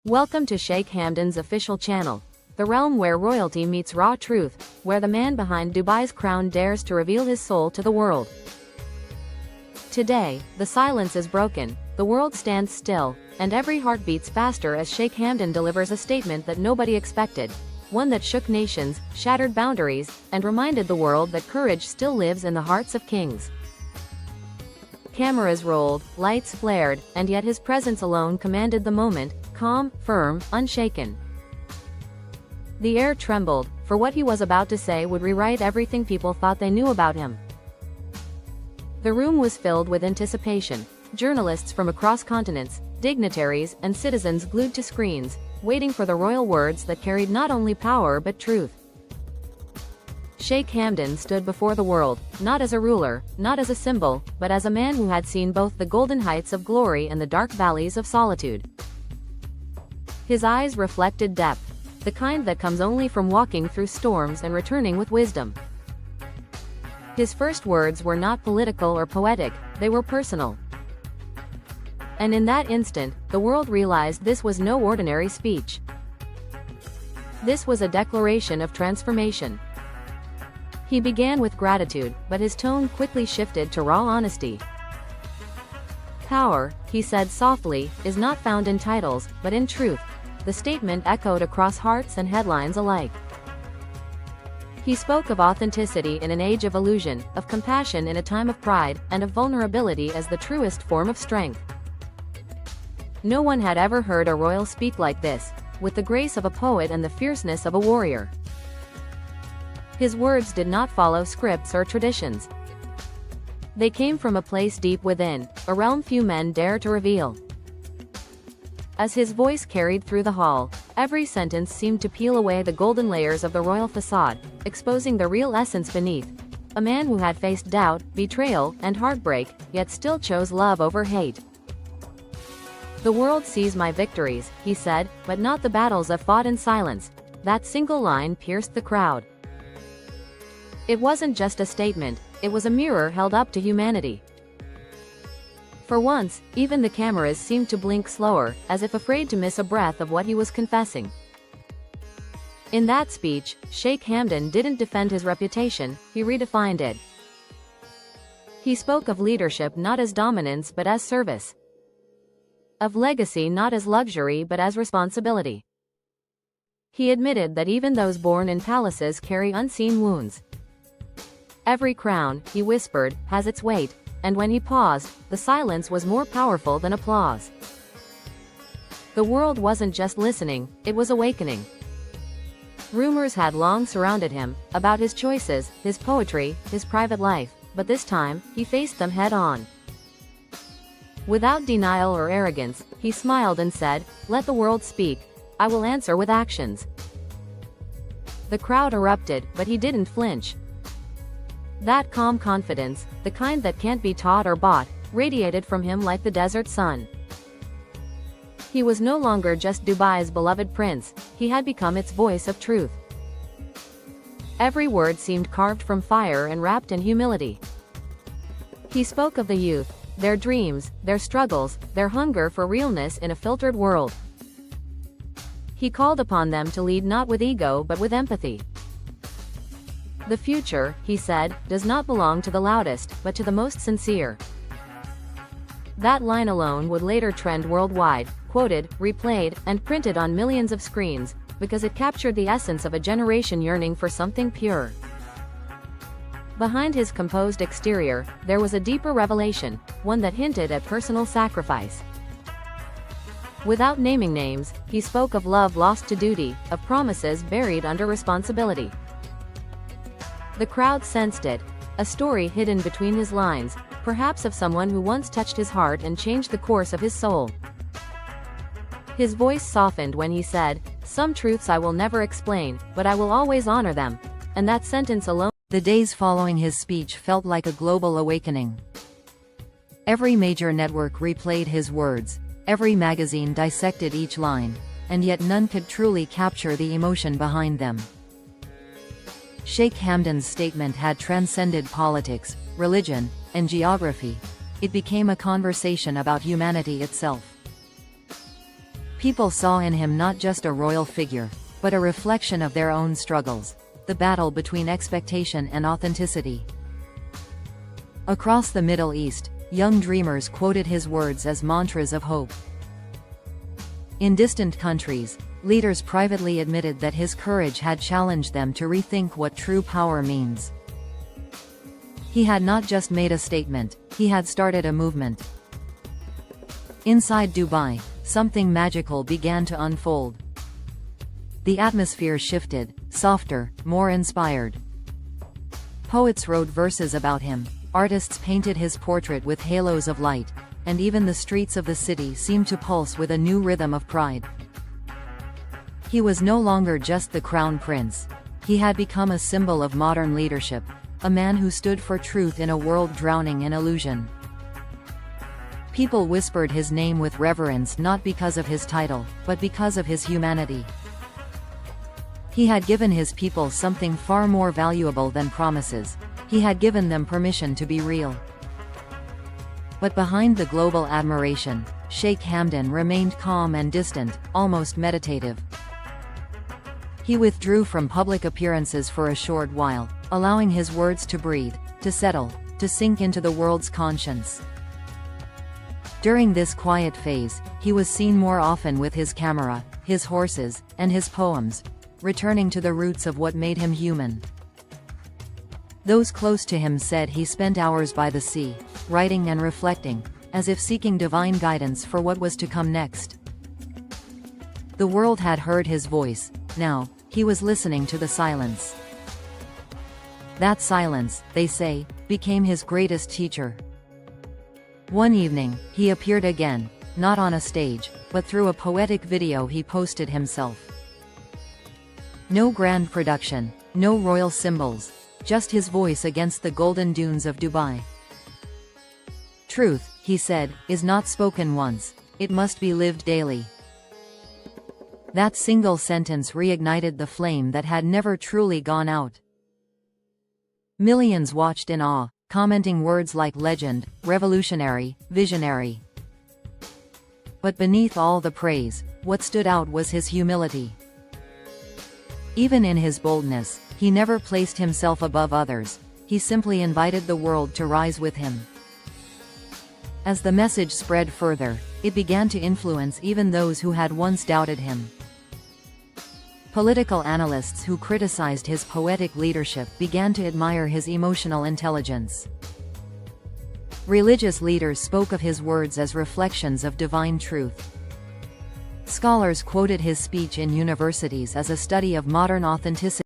Welcome to Sheikh Hamdan's official channel, the realm where royalty meets raw truth, where the man behind Dubai's crown dares to reveal his soul to the world. Today, the silence is broken, the world stands still, and every heart beats faster as Sheikh Hamdan delivers a statement that nobody expected, one that shook nations, shattered boundaries, and reminded the world that courage still lives in the hearts of kings. Cameras rolled, lights flared, and yet his presence alone commanded the moment, calm, firm, unshaken. The air trembled, for what he was about to say would rewrite everything people thought they knew about him. The room was filled with anticipation, journalists from across continents, dignitaries, and citizens glued to screens, waiting for the royal words that carried not only power but truth. Sheikh Hamdan stood before the world, not as a ruler, not as a symbol, but as a man who had seen both the golden heights of glory and the dark valleys of solitude. His eyes reflected depth, the kind that comes only from walking through storms and returning with wisdom. His first words were not political or poetic, they were personal. And in that instant, the world realized this was no ordinary speech. This was a declaration of transformation. He began with gratitude, but his tone quickly shifted to raw honesty. "Power," he said softly, "is not found in titles, but in truth." The statement echoed across hearts and headlines alike. He spoke of authenticity in an age of illusion, of compassion in a time of pride, and of vulnerability as the truest form of strength. No one had ever heard a royal speak like this, with the grace of a poet and the fierceness of a warrior. His words did not follow scripts or traditions. They came from a place deep within, a realm few men dare to reveal. As his voice carried through the hall, every sentence seemed to peel away the golden layers of the royal facade, exposing the real essence beneath. A man who had faced doubt, betrayal, and heartbreak, yet still chose love over hate. "The world sees my victories," he said, "but not the battles I've fought in silence." That single line pierced the crowd. It wasn't just a statement, it was a mirror held up to humanity. For once, even the cameras seemed to blink slower, as if afraid to miss a breath of what he was confessing. In that speech, Sheikh Hamdan didn't defend his reputation, he redefined it. He spoke of leadership not as dominance but as service. Of legacy not as luxury but as responsibility. He admitted that even those born in palaces carry unseen wounds. "Every crown," he whispered, "has its weight," and when he paused, the silence was more powerful than applause. The world wasn't just listening, it was awakening. Rumors had long surrounded him, about his choices, his poetry, his private life, but this time, he faced them head-on. Without denial or arrogance, he smiled and said, "Let the world speak, I will answer with actions." The crowd erupted, but he didn't flinch. That calm confidence, the kind that can't be taught or bought, radiated from him like the desert sun. He was no longer just Dubai's beloved prince, he had become its voice of truth. Every word seemed carved from fire and wrapped in humility. He spoke of the youth, their dreams, their struggles, their hunger for realness in a filtered world. He called upon them to lead not with ego but with empathy. "The future," he said, "does not belong to the loudest, but to the most sincere." That line alone would later trend worldwide, quoted, replayed, and printed on millions of screens, because it captured the essence of a generation yearning for something pure. Behind his composed exterior, there was a deeper revelation, one that hinted at personal sacrifice. Without naming names, he spoke of love lost to duty, of promises buried under responsibility. The crowd sensed it, a story hidden between his lines, perhaps of someone who once touched his heart and changed the course of his soul. His voice softened when he said, "Some truths I will never explain, but I will always honor them." And that sentence alone. The days following his speech felt like a global awakening. Every major network replayed his words, every magazine dissected each line, and yet none could truly capture the emotion behind them. Sheikh Hamdan's statement had transcended politics, religion, and geography. It became a conversation about humanity itself. People saw in him not just a royal figure, but a reflection of their own struggles, the battle between expectation and authenticity. Across the Middle East, young dreamers quoted his words as mantras of hope. In distant countries, leaders privately admitted that his courage had challenged them to rethink what true power means. He had not just made a statement, he had started a movement. Inside Dubai, something magical began to unfold. The atmosphere shifted, softer, more inspired. Poets wrote verses about him, artists painted his portrait with halos of light, and even the streets of the city seemed to pulse with a new rhythm of pride. He was no longer just the crown prince. He had become a symbol of modern leadership, a man who stood for truth in a world drowning in illusion. People whispered his name with reverence not because of his title, but because of his humanity. He had given his people something far more valuable than promises. He had given them permission to be real. But behind the global admiration, Sheikh Hamdan remained calm and distant, almost meditative. He withdrew from public appearances for a short while, allowing his words to breathe, to settle, to sink into the world's conscience. During this quiet phase, he was seen more often with his camera, his horses, and his poems, returning to the roots of what made him human. Those close to him said he spent hours by the sea, writing and reflecting, as if seeking divine guidance for what was to come next. The world had heard his voice, now, he was listening to the silence. That silence, they say, became his greatest teacher. One evening, he appeared again, not on a stage, but through a poetic video he posted himself. No grand production, no royal symbols, just his voice against the golden dunes of Dubai. Truth, he said, is not spoken once, it must be lived daily. That single sentence reignited the flame that had never truly gone out. Millions watched in awe, commenting words like legend, revolutionary, visionary. But beneath all the praise, what stood out was his humility. Even in his boldness, he never placed himself above others, he simply invited the world to rise with him. As the message spread further, it began to influence even those who had once doubted him. Political analysts who criticized his poetic leadership began to admire his emotional intelligence. Religious leaders spoke of his words as reflections of divine truth. Scholars quoted his speech in universities as a study of modern authenticity.